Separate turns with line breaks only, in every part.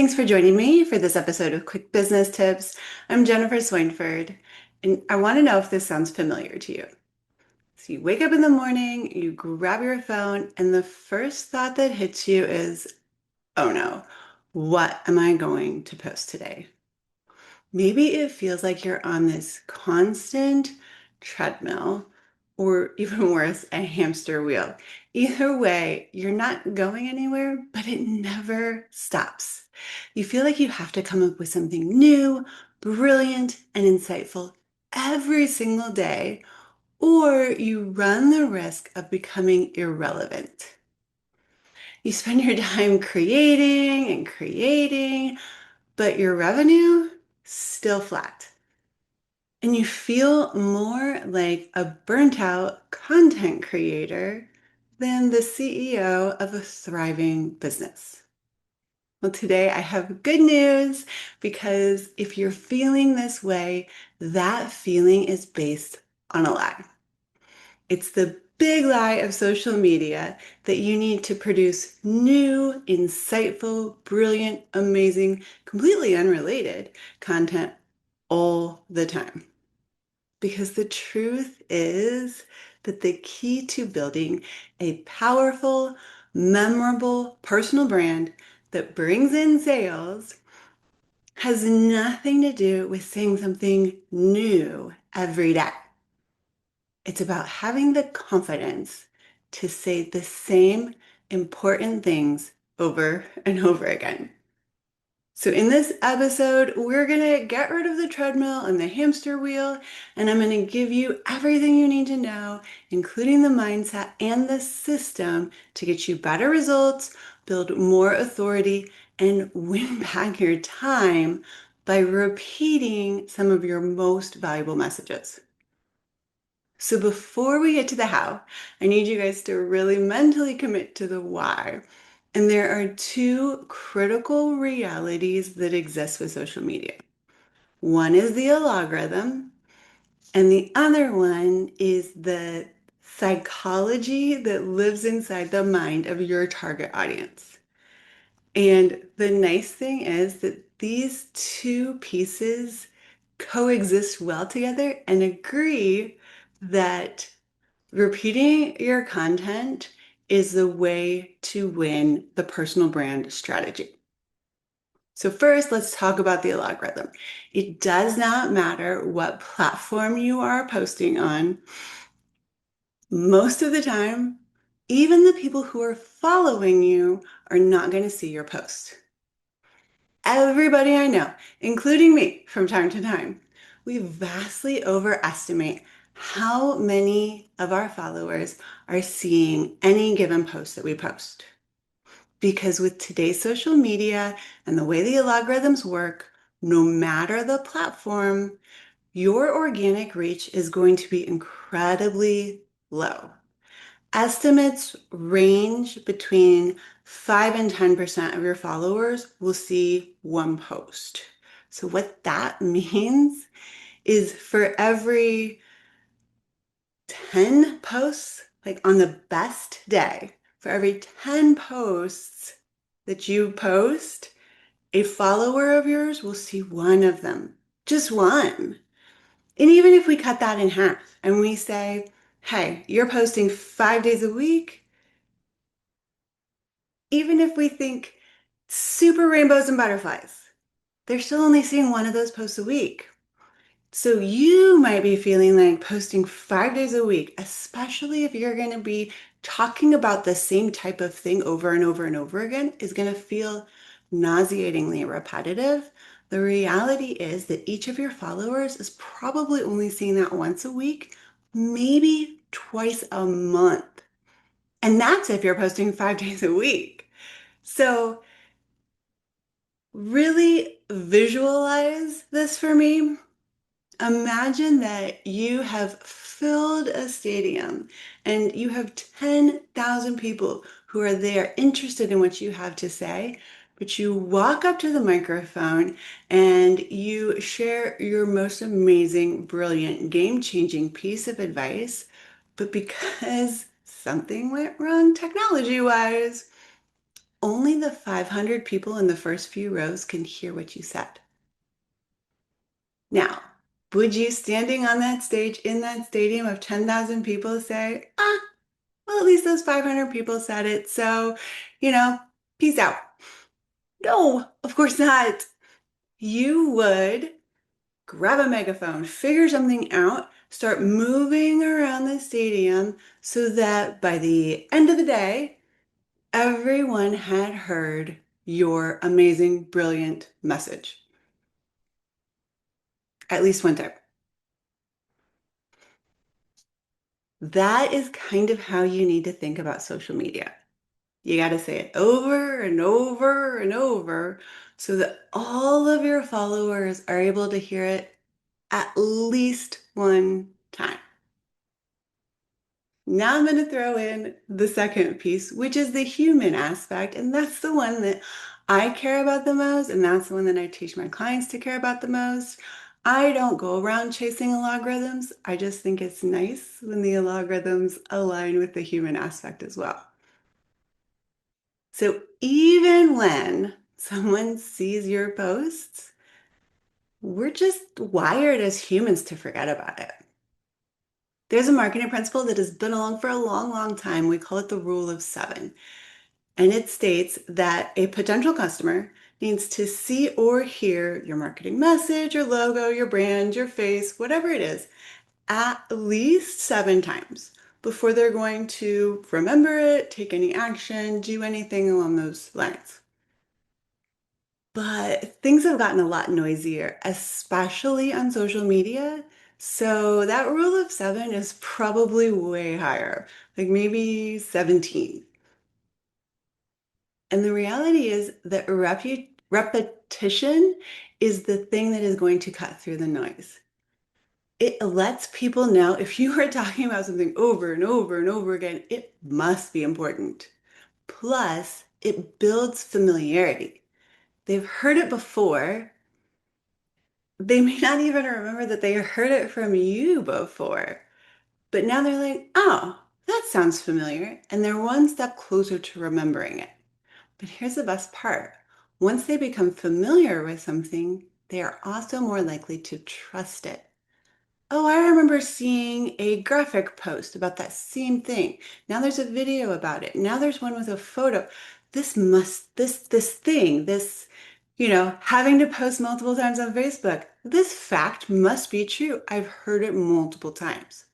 Thanks for joining me for this episode of Quick Business Tips. I'm Jennifer Swineford, and I want to know if this sounds familiar to you. So you wake up in the morning, you grab your phone, and the first thought that hits you is, oh no, what am I going to post today? Maybe it feels like you're on this constant treadmill, or even worse, a hamster wheel. Either way, you're not going anywhere, but it never stops. You feel like you have to come up with something new, brilliant, and insightful every single day, or you run the risk of becoming irrelevant. You spend your time creating and creating, but your revenue still flat. And you feel more like a burnt out content creator than the CEO of a thriving business. Well, today I have good news because if you're feeling this way, that feeling is based on a lie. It's the big lie of social media that you need to produce new, insightful, brilliant, amazing, completely unrelated content all the time. Because the truth is that the key to building a powerful, memorable personal brand that brings in sales has nothing to do with saying something new every day. It's about having the confidence to say the same important things over and over again. So in this episode, we're going to get rid of the treadmill and the hamster wheel, and I'm going to give you everything you need to know, including the mindset and the system to get you better results, build more authority, and win back your time by repeating some of your most valuable messages. So before we get to the how, I need you guys to really mentally commit to the why. And there are two critical realities that exist with social media. One is the algorithm, and the other one is the psychology that lives inside the mind of your target audience. And the nice thing is that these two pieces coexist well together and agree that repeating your content is the way to win the personal brand strategy. So first, let's talk about the algorithm. It does not matter what platform you are posting on. Most of the time, even the people who are following you are not going to see your post. Everybody I know, including me from time to time, we vastly overestimate how many of our followers are seeing any given post that we post. Because with today's social media and the way the algorithms work, no matter the platform, your organic reach is going to be incredibly low. Estimates range between 5 and 10% of your followers will see one post. So what that means is for every 10 posts, like on the best day, for every 10 posts that you post, a follower of yours will see one of them, just one. And even if we cut that in half and we say, hey, you're posting 5 days a week, even if we think super rainbows and butterflies, they're still only seeing one of those posts a week. So you might be feeling like posting 5 days a week, especially if you're going to be talking about the same type of thing over and over and over again, is going to feel nauseatingly repetitive. The reality is that each of your followers is probably only seeing that once a week, maybe twice a month. And that's if you're posting 5 days a week. So really visualize this for me. Imagine that you have filled a stadium and you have 10,000 people who are there interested in what you have to say, but you walk up to the microphone and you share your most amazing, brilliant, game-changing piece of advice. But because something went wrong technology-wise, only the 500 people in the first few rows can hear what you said. Now, would you standing on that stage in that stadium of 10,000 people say, well, at least those 500 people said it, so, you know, peace out? No, of course not. You would grab a megaphone, figure something out, start moving around the stadium so that by the end of the day, everyone had heard your amazing, brilliant message. At least one time. That is kind of how you need to think about social media. You got to say it over and over and over so that all of your followers are able to hear it at least one time. Now I'm going to throw in the second piece, which is the human aspect. And that's the one that I care about the most. And that's the one that I teach my clients to care about the most. I don't go around chasing algorithms. I just think it's nice when the algorithms align with the human aspect as well. So even when someone sees your posts, we're just wired as humans to forget about it. There's a marketing principle that has been along for a long, long time. We call it the rule of seven. And it states that a potential customer needs to see or hear your marketing message, your logo, your brand, your face, whatever it is, at least 7 times before they're going to remember it, take any action, do anything along those lines. But things have gotten a lot noisier, especially on social media. So that rule of seven is probably way higher, like maybe 17. And the reality is that repetition is the thing that is going to cut through the noise. It lets people know if you are talking about something over and over and over again, it must be important. Plus, it builds familiarity. They've heard it before. They may not even remember that they heard it from you before, but now they're like, oh, that sounds familiar. And they're one step closer to remembering it. But here's the best part. Once they become familiar with something, they are also more likely to trust it. Oh, I remember seeing a graphic post about that same thing. Now there's a video about it. Now there's one with a photo. This thing, having to post multiple times on Facebook, this fact must be true. I've heard it multiple times.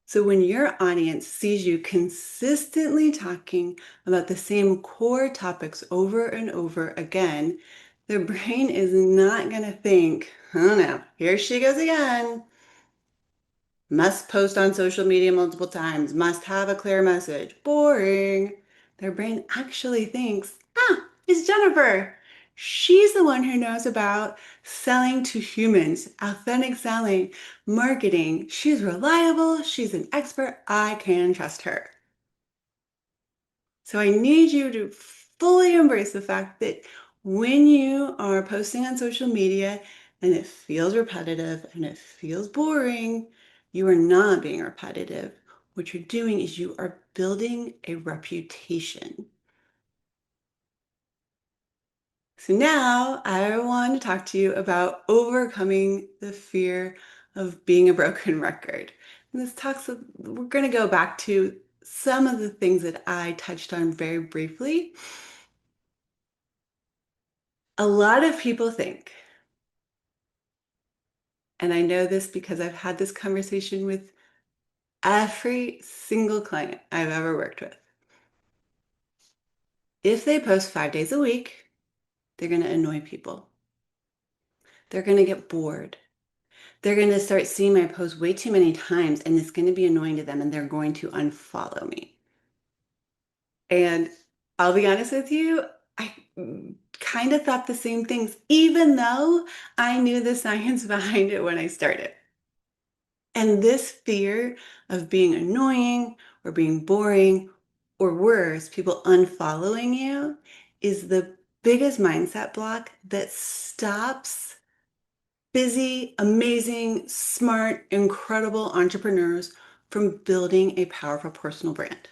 So when your audience sees you consistently talking about the same core topics over and over again, their brain is not going to think, oh no, here she goes again. Must post on social media multiple times, must have a clear message. Boring. Their brain actually thinks, it's Jennifer. She's the one who knows about selling to humans, authentic selling, marketing. She's reliable. She's an expert. I can trust her. So I need you to fully embrace the fact that when you are posting on social media and it feels repetitive and it feels boring, you are not being repetitive. What you're doing is you are building a reputation. So now I want to talk to you about overcoming the fear of being a broken record. And we're going to go back to some of the things that I touched on very briefly. A lot of people think, and I know this because I've had this conversation with every single client I've ever worked with. If they post 5 days a week, they're going to annoy people. They're going to get bored. They're going to start seeing my post way too many times, and it's going to be annoying to them, and they're going to unfollow me. And I'll be honest with you, I kind of thought the same things, even though I knew the science behind it when I started. And this fear of being annoying or being boring, or worse, people unfollowing you, is the biggest mindset block that stops busy, amazing, smart, incredible entrepreneurs from building a powerful personal brand.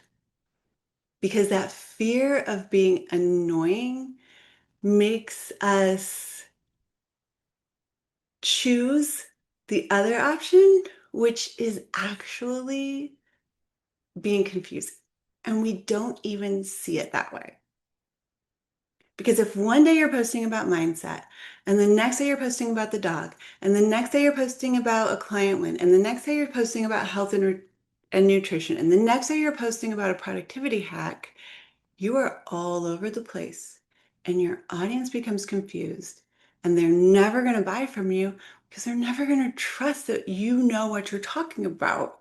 because that fear of being annoying makes us choose the other option, which is actually being confused. And we don't even see it that way. Because if one day you're posting about mindset, and the next day you're posting about the dog, and the next day you're posting about a client win, and the next day you're posting about health and nutrition, and the next day you're posting about a productivity hack, you are all over the place. And your audience becomes confused, and they're never going to buy from you because they're never going to trust that you know what you're talking about.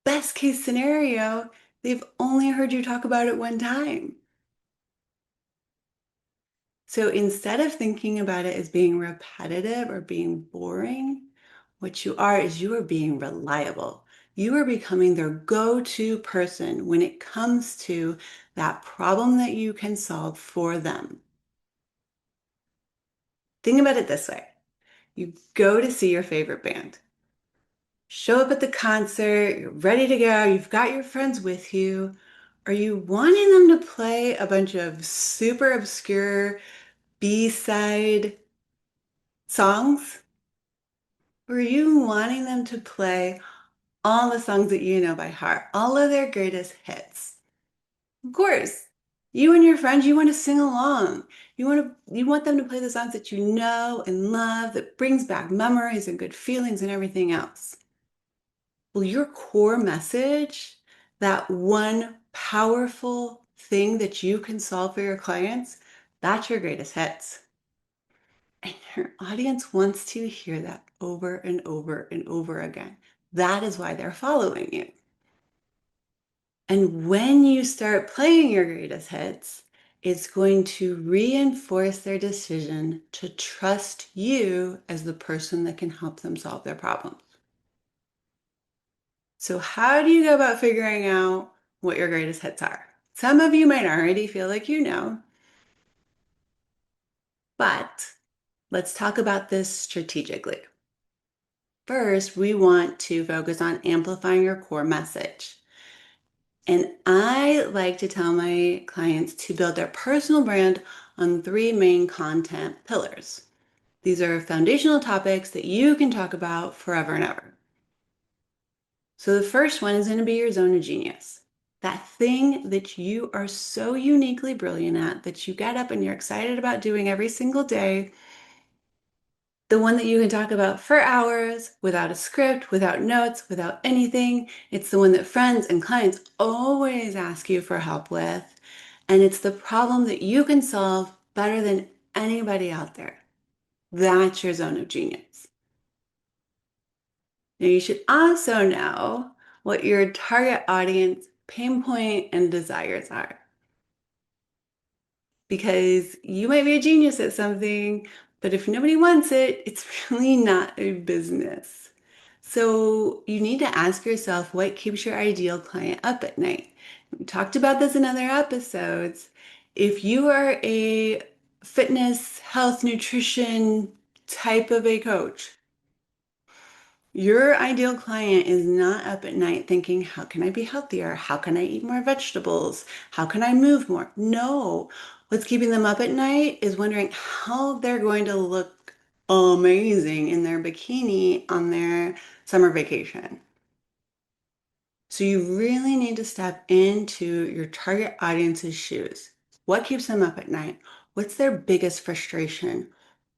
Best case scenario, they've only heard you talk about it one time. So instead of thinking about it as being repetitive or being boring, what you are being reliable. You are becoming their go-to person when it comes to that problem that you can solve for them. Think about it this way. You go to see your favorite band. Show up at the concert, you're ready to go, you've got your friends with you. Are you wanting them to play a bunch of super obscure B-side songs? Were you wanting them to play all the songs that you know by heart, all of their greatest hits? Of course, you and your friends, you want to sing along. You want them to play the songs that you know and love that brings back memories and good feelings and everything else. Well, your core message, that one powerful thing that you can solve for your clients, that's your greatest hits. And your audience wants to hear that over and over and over again. That is why they're following you. And when you start playing your greatest hits, it's going to reinforce their decision to trust you as the person that can help them solve their problems. So, how do you go about figuring out what your greatest hits are? Some of you might already feel like you know, but let's talk about this strategically. First, we want to focus on amplifying your core message. And I like to tell my clients to build their personal brand on three main content pillars. These are foundational topics that you can talk about forever and ever. So the first one is going to be your zone of genius. That thing that you are so uniquely brilliant at that you get up and you're excited about doing every single day. The one that you can talk about for hours without a script, without notes, without anything. It's the one that friends and clients always ask you for help with. And it's the problem that you can solve better than anybody out there. That's your zone of genius. Now, you should also know what your target audience pain point and desires are. Because you might be a genius at something, but if nobody wants it, it's really not a business. So you need to ask yourself what keeps your ideal client up at night. We talked about this in other episodes. If you are a fitness, health, nutrition type of a coach, your ideal client is not up at night thinking, how can I be healthier? How can I eat more vegetables? How can I move more? No, what's keeping them up at night is wondering how they're going to look amazing in their bikini on their summer vacation. So you really need to step into your target audience's shoes. What keeps them up at night? What's their biggest frustration?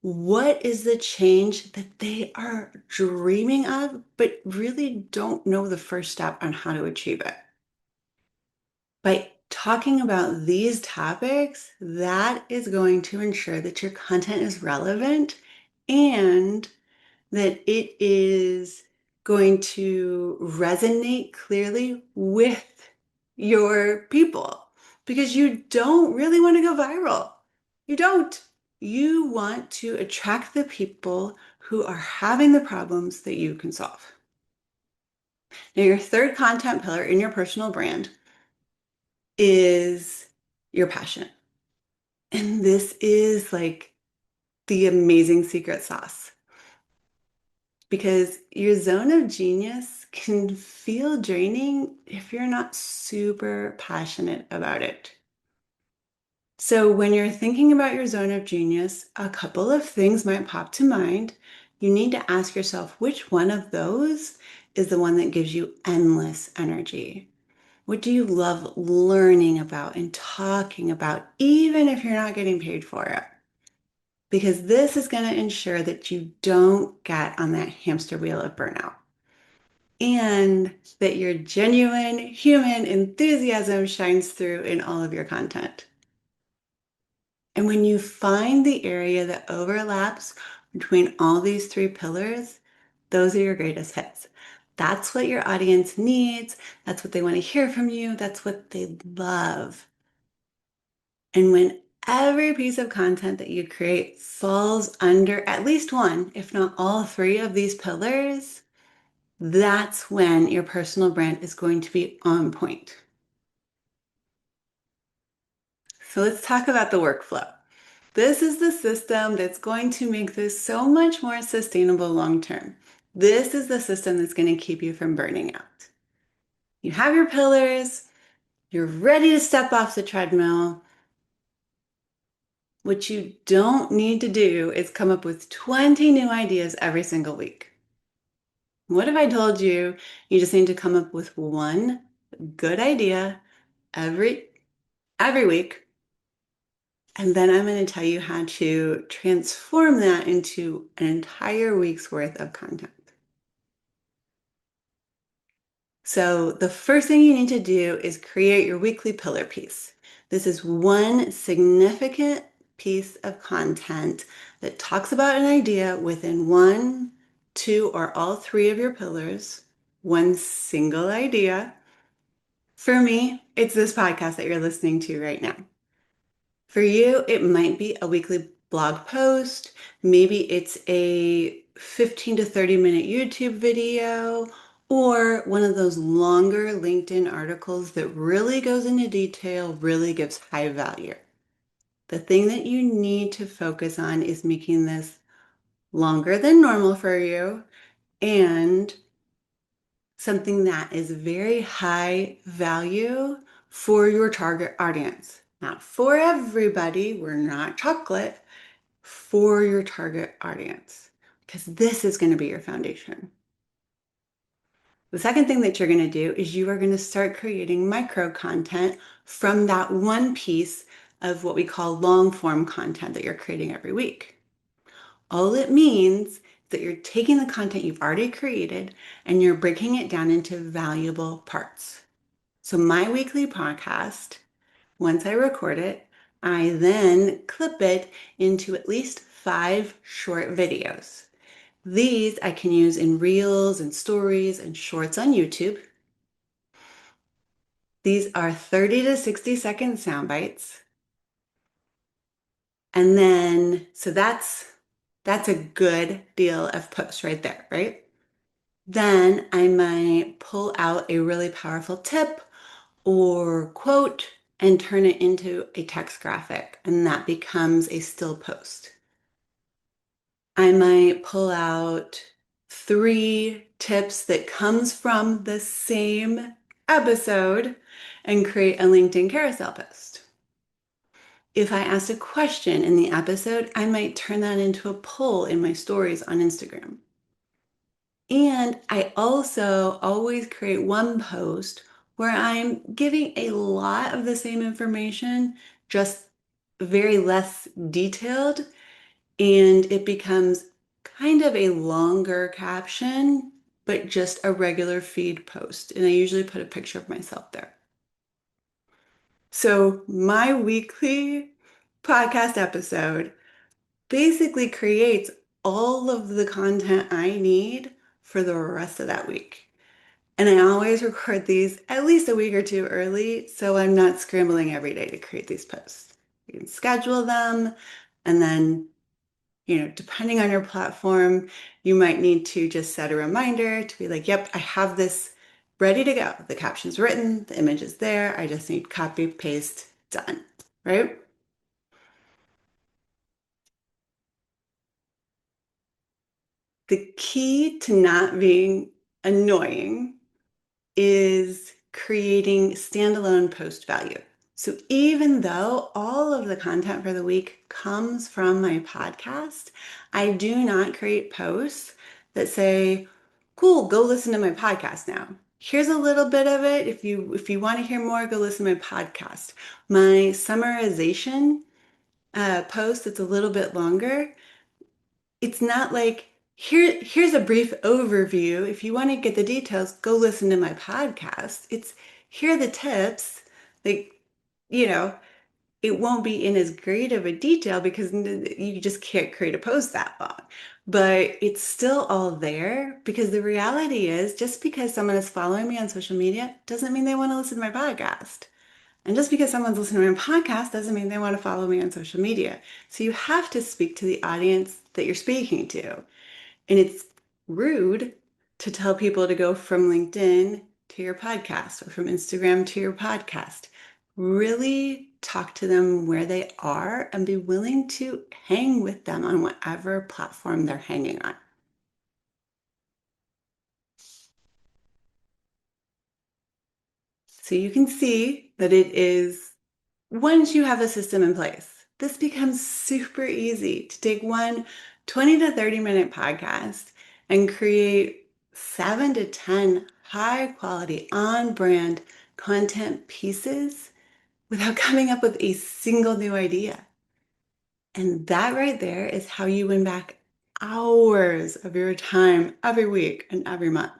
What is the change that they are dreaming of, but really don't know the first step on how to achieve it? By talking about these topics, that is going to ensure that your content is relevant and that it is going to resonate clearly with your people because you don't really want to go viral. You don't. You want to attract the people who are having the problems that you can solve. Now, your third content pillar in your personal brand is your passion. And this is like the amazing secret sauce. because your zone of genius can feel draining if you're not super passionate about it. So, when you're thinking about your zone of genius, a couple of things might pop to mind. You need to ask yourself which one of those is the one that gives you endless energy. What do you love learning about and talking about, even if you're not getting paid for it? Because this is going to ensure that you don't get on that hamster wheel of burnout and that your genuine human enthusiasm shines through in all of your content. And when you find the area that overlaps between all these three pillars, those are your greatest hits. That's what your audience needs. That's what they want to hear from you. That's what they love. And when every piece of content that you create falls under at least one, if not all three of these pillars, that's when your personal brand is going to be on point. So let's talk about the workflow. This is the system that's going to make this so much more sustainable long term. This is the system that's going to keep you from burning out. You have your pillars, you're ready to step off the treadmill. What you don't need to do is come up with 20 new ideas every single week. What if I told you you just need to come up with one good idea every week, and then I'm going to tell you how to transform that into an entire week's worth of content. So the first thing you need to do is create your weekly pillar piece. This is one significant piece of content that talks about an idea within one, two, or all three of your pillars, one single idea. For me, it's this podcast that you're listening to right now. For you, it might be a weekly blog post. Maybe it's a 15 to 30-minute YouTube video or one of those longer LinkedIn articles that really goes into detail, really gives high value. The thing that you need to focus on is making this longer than normal for you and something that is very high value for your target audience. Not for everybody, we're not chocolate, for your target audience, because this is going to be your foundation. The second thing that you're going to do is you are going to start creating micro content from that one piece of what we call long form content that you're creating every week. All it means is that you're taking the content you've already created and you're breaking it down into valuable parts. So my weekly podcast, once I record it, I then clip it into at least 5 short videos. These I can use in reels and stories and shorts on YouTube. These are 30 to 60-second sound bites. And then, so that's a good deal of posts right there, right? Then I might pull out a really powerful tip or quote and turn it into a text graphic, and that becomes a still post. I might pull out 3 tips that comes from the same episode and create a LinkedIn carousel post. If I asked a question in the episode, I might turn that into a poll in my stories on Instagram. And I also always create one post where I'm giving a lot of the same information, just very less detailed, and it becomes kind of a longer caption, but just a regular feed post. And I usually put a picture of myself there. So my weekly podcast episode basically creates all of the content I need for the rest of that week. And I always record these at least a week or two early, so I'm not scrambling every day to create these posts. You can schedule them, and then, depending on your platform, you might need to just set a reminder to be like, yep, I have this ready to go. The caption's written, the image is there. I just need copy, paste, done, right? The key to not being annoying is creating standalone post value. So even though all of the content for the week comes from my podcast, I do not create posts that say, cool, go listen to my podcast now. Here's a little bit of it. If you want to hear more, go listen to my podcast. My summarization post that's a little bit longer, it's not like here's a brief overview. If you want to get the details, go listen to my podcast. It's here are the tips. Like, you know, it won't be in as great of a detail because you just can't create a post that long. But it's still all there because the reality is just because someone is following me on social media doesn't mean they want to listen to my podcast. And just because someone's listening to my podcast doesn't mean they want to follow me on social media. So you have to speak to the audience that you're speaking to. And it's rude to tell people to go from LinkedIn to your podcast or from Instagram to your podcast. Really talk to them where they are and be willing to hang with them on whatever platform they're hanging on. So you can see that it is, once you have a system in place, this becomes super easy to take one 20 to 30-minute podcast and create 7 to 10 high quality on brand content pieces without coming up with a single new idea. And that right there is how you win back hours of your time every week and every month.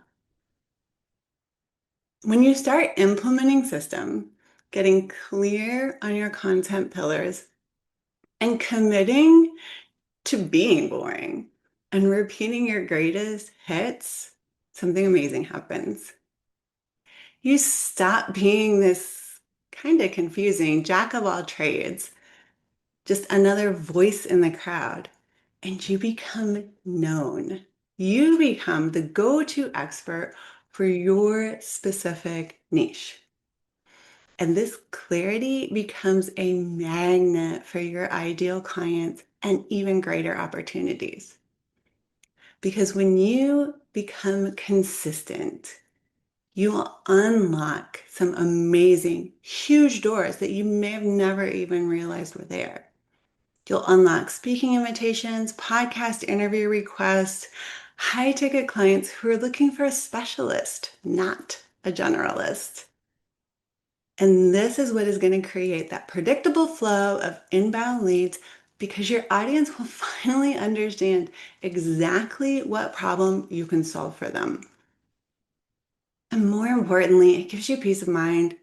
When you start implementing system, getting clear on your content pillars, and committing to being boring and repeating your greatest hits, something amazing happens. You stop being this kind of confusing jack of all trades, just another voice in the crowd, and you become known. You become the go-to expert for your specific niche. And this clarity becomes a magnet for your ideal clients and even greater opportunities. Because when you become consistent, you will unlock some amazing, huge doors that you may have never even realized were there. You'll unlock speaking invitations, podcast interview requests, high ticket clients who are looking for a specialist, not a generalist. And this is what is going to create that predictable flow of inbound leads because your audience will finally understand exactly what problem you can solve for them. And more importantly, it gives you peace of mind.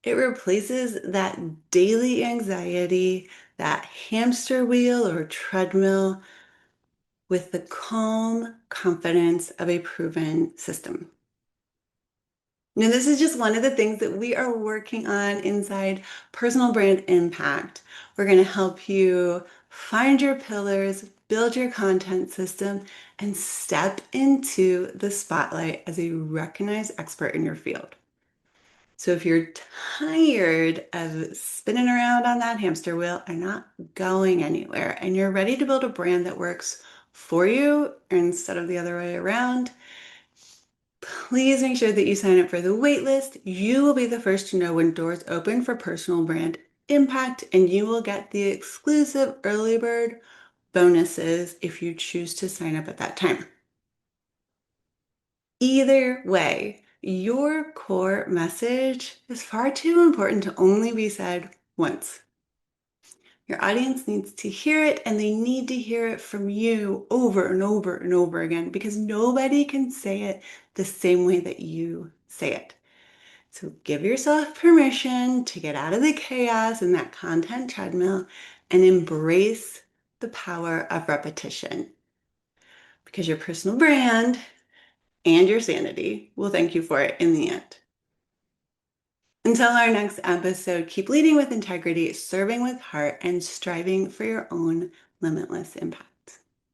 It replaces that daily anxiety, that hamster wheel or treadmill with the calm confidence of a proven system. Now, this is just one of the things that we are working on inside Personal Brand Impact. We're going to help you find your pillars, build your content system, and step into the spotlight as a recognized expert in your field. So if you're tired of spinning around on that hamster wheel and not going anywhere, and you're ready to build a brand that works for you instead of the other way around, please make sure that you sign up for the waitlist. You will be the first to know when doors open for Personal Brand Impact, and you will get the exclusive early bird bonuses if you choose to sign up at that time. Either way, your core message is far too important to only be said once. Your audience needs to hear it, and they need to hear it from you over and over and over again because nobody can say it the same way that you say it. So give yourself permission to get out of the chaos and that content treadmill and embrace the power of repetition because your personal brand and your sanity will thank you for it in the end. Until our next episode, keep leading with integrity, serving with heart, and striving for your own limitless impact.